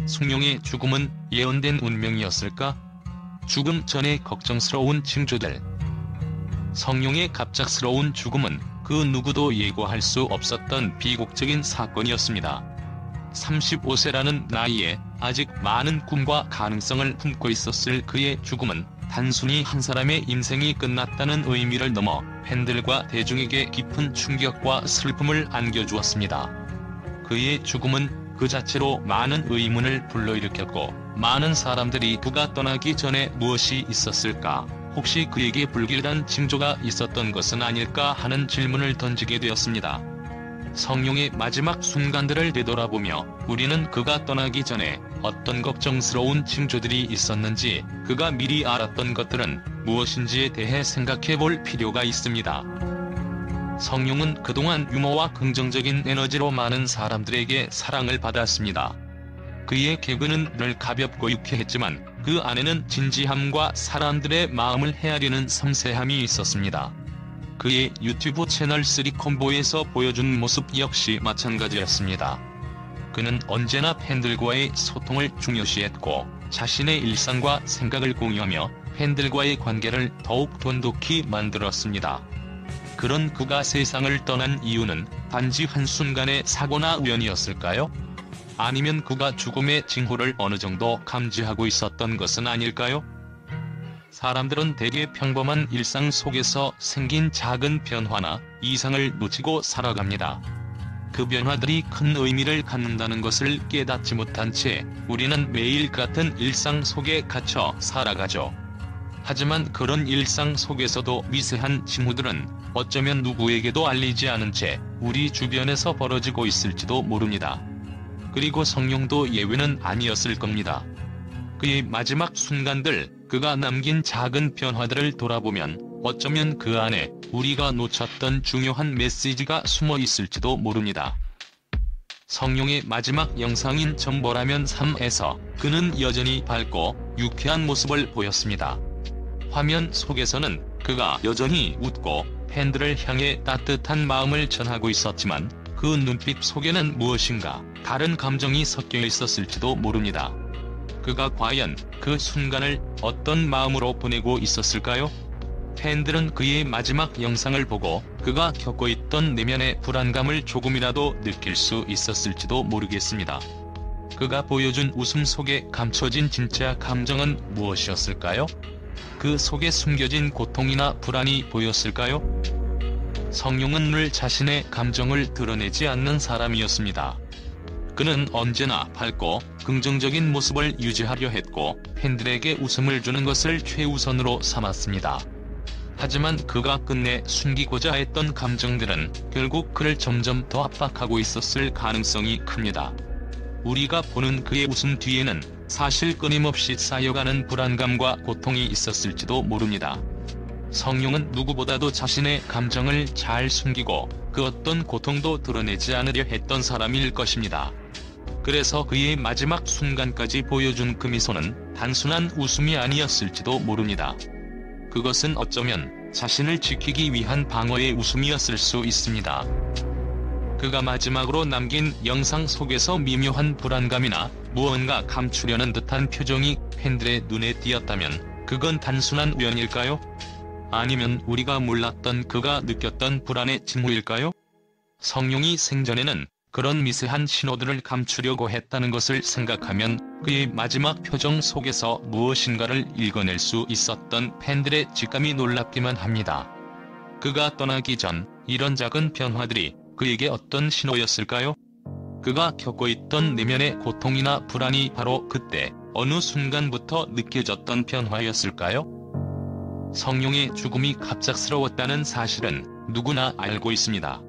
숭룡의 죽음은 예언된 운명이었을까? 죽음 전에 걱정스러운 징조들. 성룡의 갑작스러운 죽음은 그 누구도 예고할 수 없었던 비극적인 사건이었습니다. 35세라는 나이에 아직 많은 꿈과 가능성을 품고 있었을 그의 죽음은 단순히 한 사람의 인생이 끝났다는 의미를 넘어 팬들과 대중에게 깊은 충격과 슬픔을 안겨주었습니다. 그의 죽음은 그 자체로 많은 의문을 불러일으켰고, 많은 사람들이 그가 떠나기 전에 무엇이 있었을까, 혹시 그에게 불길한 징조가 있었던 것은 아닐까 하는 질문을 던지게 되었습니다. 성룡의 마지막 순간들을 되돌아보며 우리는 그가 떠나기 전에 어떤 걱정스러운 징조들이 있었는지, 그가 미리 알았던 것들은 무엇인지에 대해 생각해 볼 필요가 있습니다. 성룡은 그동안 유머와 긍정적인 에너지로 많은 사람들에게 사랑을 받았습니다. 그의 개그는 늘 가볍고 유쾌했지만 그 안에는 진지함과 사람들의 마음을 헤아리는 섬세함이 있었습니다. 그의 유튜브 채널 3콤보에서 보여준 모습 역시 마찬가지였습니다. 그는 언제나 팬들과의 소통을 중요시했고, 자신의 일상과 생각을 공유하며 팬들과의 관계를 더욱 돈독히 만들었습니다. 그런 그가 세상을 떠난 이유는 단지 한순간의 사고나 우연이었을까요? 아니면 그가 죽음의 징후를 어느 정도 감지하고 있었던 것은 아닐까요? 사람들은 대개 평범한 일상 속에서 생긴 작은 변화나 이상을 놓치고 살아갑니다. 그 변화들이 큰 의미를 갖는다는 것을 깨닫지 못한 채 우리는 매일 같은 일상 속에 갇혀 살아가죠. 하지만 그런 일상 속에서도 미세한 징후들은 어쩌면 누구에게도 알리지 않은 채 우리 주변에서 벌어지고 있을지도 모릅니다. 그리고 성룡도 예외는 아니었을 겁니다. 그의 마지막 순간들, 그가 남긴 작은 변화들을 돌아보면 어쩌면 그 안에 우리가 놓쳤던 중요한 메시지가 숨어 있을지도 모릅니다. 성룡의 마지막 영상인 정보라면 3에서 그는 여전히 밝고 유쾌한 모습을 보였습니다. 화면 속에서는 그가 여전히 웃고 팬들을 향해 따뜻한 마음을 전하고 있었지만 그 눈빛 속에는 무엇인가 다른 감정이 섞여 있었을지도 모릅니다. 그가 과연 그 순간을 어떤 마음으로 보내고 있었을까요? 팬들은 그의 마지막 영상을 보고 그가 겪고 있던 내면의 불안감을 조금이라도 느낄 수 있었을지도 모르겠습니다. 그가 보여준 웃음 속에 감춰진 진짜 감정은 무엇이었을까요? 그 속에 숨겨진 고통이나 불안이 보였을까요? 성룡은 늘 자신의 감정을 드러내지 않는 사람이었습니다. 그는 언제나 밝고 긍정적인 모습을 유지하려 했고 팬들에게 웃음을 주는 것을 최우선으로 삼았습니다. 하지만 그가 끝내 숨기고자 했던 감정들은 결국 그를 점점 더 압박하고 있었을 가능성이 큽니다. 우리가 보는 그의 웃음 뒤에는 사실 끊임없이 쌓여가는 불안감과 고통이 있었을지도 모릅니다. 성룡은 누구보다도 자신의 감정을 잘 숨기고 그 어떤 고통도 드러내지 않으려 했던 사람일 것입니다. 그래서 그의 마지막 순간까지 보여준 그 미소는 단순한 웃음이 아니었을지도 모릅니다. 그것은 어쩌면 자신을 지키기 위한 방어의 웃음이었을 수 있습니다. 그가 마지막으로 남긴 영상 속에서 미묘한 불안감이나 무언가 감추려는 듯한 표정이 팬들의 눈에 띄었다면 그건 단순한 우연일까요? 아니면 우리가 몰랐던 그가 느꼈던 불안의 징후일까요? 성룡이 생전에는 그런 미세한 신호들을 감추려고 했다는 것을 생각하면 그의 마지막 표정 속에서 무엇인가를 읽어낼 수 있었던 팬들의 직감이 놀랍기만 합니다. 그가 떠나기 전 이런 작은 변화들이 그에게 어떤 신호였을까요? 그가 겪고 있던 내면의 고통이나 불안이 바로 그때 어느 순간부터 느껴졌던 변화였을까요? 성룡의 죽음이 갑작스러웠다는 사실은 누구나 알고 있습니다.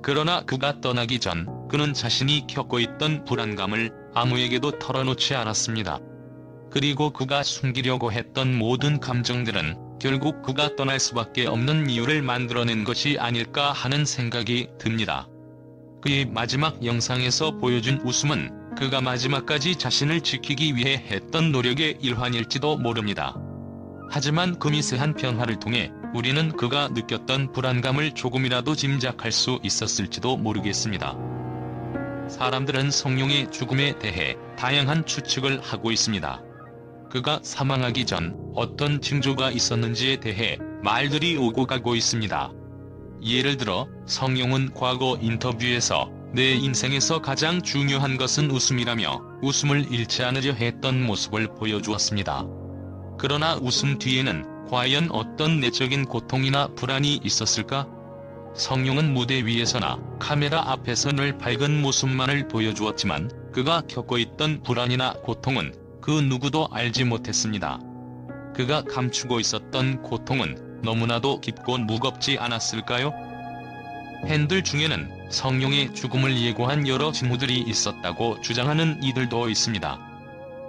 그러나 그가 떠나기 전 그는 자신이 겪고 있던 불안감을 아무에게도 털어놓지 않았습니다. 그리고 그가 숨기려고 했던 모든 감정들은 결국 그가 떠날 수밖에 없는 이유를 만들어낸 것이 아닐까 하는 생각이 듭니다. 그의 마지막 영상에서 보여준 웃음은 그가 마지막까지 자신을 지키기 위해 했던 노력의 일환일지도 모릅니다. 하지만 그 미세한 변화를 통해 우리는 그가 느꼈던 불안감을 조금이라도 짐작할 수 있었을지도 모르겠습니다. 사람들은 성룡의 죽음에 대해 다양한 추측을 하고 있습니다. 그가 사망하기 전 어떤 징조가 있었는지에 대해 말들이 오고 가고 있습니다. 예를 들어 성룡은 과거 인터뷰에서 내 인생에서 가장 중요한 것은 웃음이라며 웃음을 잃지 않으려 했던 모습을 보여주었습니다. 그러나 웃음 뒤에는 과연 어떤 내적인 고통이나 불안이 있었을까? 성룡은 무대 위에서나 카메라 앞에서 늘 밝은 모습만을 보여주었지만 그가 겪고 있던 불안이나 고통은 그 누구도 알지 못했습니다. 그가 감추고 있었던 고통은 너무나도 깊고 무겁지 않았을까요? 팬들 중에는 성룡의 죽음을 예고한 여러 징후들이 있었다고 주장하는 이들도 있습니다.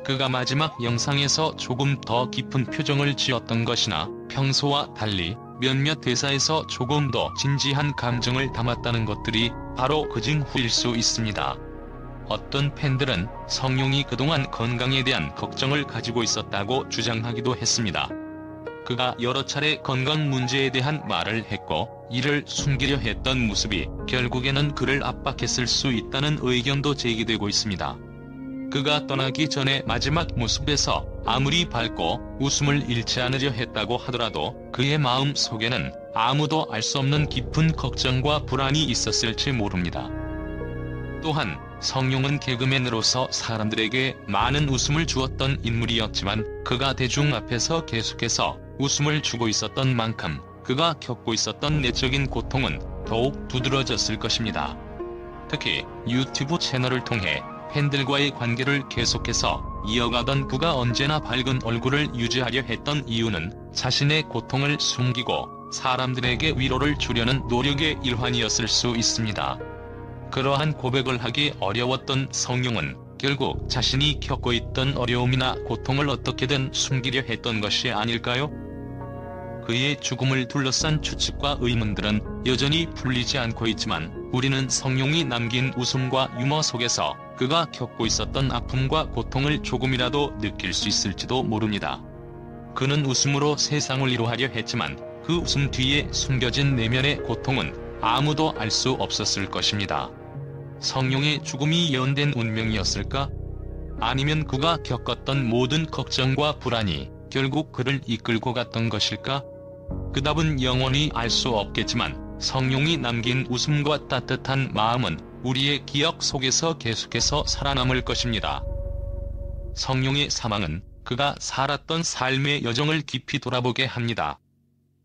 그가 마지막 영상에서 조금 더 깊은 표정을 지었던 것이나 평소와 달리 몇몇 대사에서 조금 더 진지한 감정을 담았다는 것들이 바로 그 징후일 수 있습니다. 어떤 팬들은 성룡이 그동안 건강에 대한 걱정을 가지고 있었다고 주장하기도 했습니다. 그가 여러 차례 건강 문제에 대한 말을 했고 이를 숨기려 했던 모습이 결국에는 그를 압박했을 수 있다는 의견도 제기되고 있습니다. 그가 떠나기 전에 마지막 모습에서 아무리 밝고 웃음을 잃지 않으려 했다고 하더라도 그의 마음 속에는 아무도 알 수 없는 깊은 걱정과 불안이 있었을지 모릅니다. 또한 성룡은 개그맨으로서 사람들에게 많은 웃음을 주었던 인물이었지만 그가 대중 앞에서 계속해서 웃음을 주고 있었던 만큼 그가 겪고 있었던 내적인 고통은 더욱 두드러졌을 것입니다. 특히 유튜브 채널을 통해 팬들과의 관계를 계속해서 이어가던 그가 언제나 밝은 얼굴을 유지하려 했던 이유는 자신의 고통을 숨기고 사람들에게 위로를 주려는 노력의 일환이었을 수 있습니다. 그러한 고백을 하기 어려웠던 성룡은 결국 자신이 겪고 있던 어려움이나 고통을 어떻게든 숨기려 했던 것이 아닐까요? 그의 죽음을 둘러싼 추측과 의문들은 여전히 풀리지 않고 있지만 우리는 성룡이 남긴 웃음과 유머 속에서 그가 겪고 있었던 아픔과 고통을 조금이라도 느낄 수 있을지도 모릅니다. 그는 웃음으로 세상을 위로하려 했지만 그 웃음 뒤에 숨겨진 내면의 고통은 아무도 알 수 없었을 것입니다. 성룡의 죽음이 예언된 운명이었을까? 아니면 그가 겪었던 모든 걱정과 불안이 결국 그를 이끌고 갔던 것일까? 그 답은 영원히 알 수 없겠지만 성룡이 남긴 웃음과 따뜻한 마음은 우리의 기억 속에서 계속해서 살아남을 것입니다. 성룡의 사망은 그가 살았던 삶의 여정을 깊이 돌아보게 합니다.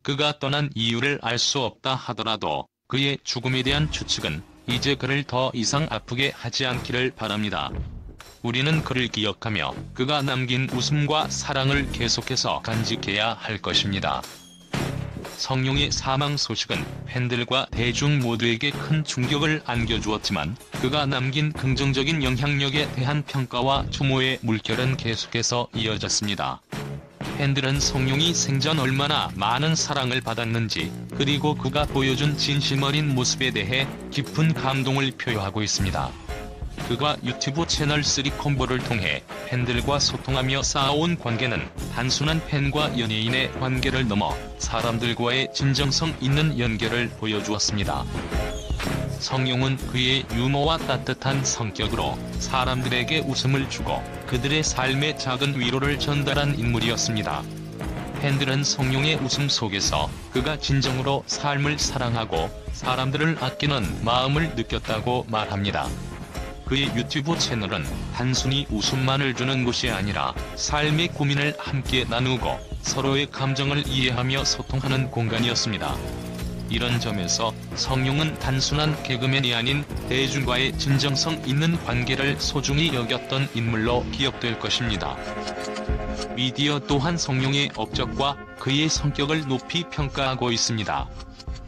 그가 떠난 이유를 알 수 없다 하더라도 그의 죽음에 대한 추측은 이제 그를 더 이상 아프게 하지 않기를 바랍니다. 우리는 그를 기억하며 그가 남긴 웃음과 사랑을 계속해서 간직해야 할 것입니다. 성룡의 사망 소식은 팬들과 대중 모두에게 큰 충격을 안겨주었지만 그가 남긴 긍정적인 영향력에 대한 평가와 추모의 물결은 계속해서 이어졌습니다. 팬들은 성룡이 생전 얼마나 많은 사랑을 받았는지 그리고 그가 보여준 진심 어린 모습에 대해 깊은 감동을 표하고 있습니다. 그가 유튜브 채널 3콤보를 통해 팬들과 소통하며 쌓아온 관계는 단순한 팬과 연예인의 관계를 넘어 사람들과의 진정성 있는 연결을 보여주었습니다. 성룡은 그의 유머와 따뜻한 성격으로 사람들에게 웃음을 주고 그들의 삶에 작은 위로를 전달한 인물이었습니다. 팬들은 성룡의 웃음 속에서 그가 진정으로 삶을 사랑하고 사람들을 아끼는 마음을 느꼈다고 말합니다. 그의 유튜브 채널은 단순히 웃음만을 주는 곳이 아니라 삶의 고민을 함께 나누고 서로의 감정을 이해하며 소통하는 공간이었습니다. 이런 점에서 성룡은 단순한 개그맨이 아닌 대중과의 진정성 있는 관계를 소중히 여겼던 인물로 기억될 것입니다. 미디어 또한 성룡의 업적과 그의 성격을 높이 평가하고 있습니다.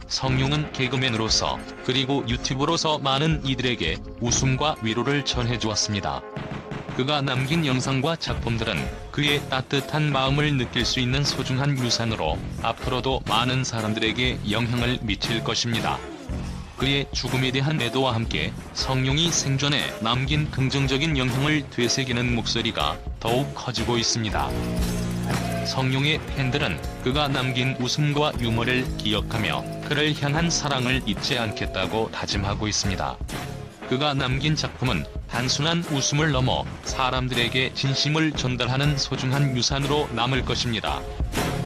성룡은 개그맨으로서 그리고 유튜버로서 많은 이들에게 웃음과 위로를 전해주었습니다. 그가 남긴 영상과 작품들은 그의 따뜻한 마음을 느낄 수 있는 소중한 유산으로 앞으로도 많은 사람들에게 영향을 미칠 것입니다. 그의 죽음에 대한 애도와 함께 성룡이 생전에 남긴 긍정적인 영향을 되새기는 목소리가 더욱 커지고 있습니다. 성룡의 팬들은 그가 남긴 웃음과 유머를 기억하며 그를 향한 사랑을 잊지 않겠다고 다짐하고 있습니다. 그가 남긴 작품은 단순한 웃음을 넘어 사람들에게 진심을 전달하는 소중한 유산으로 남을 것입니다.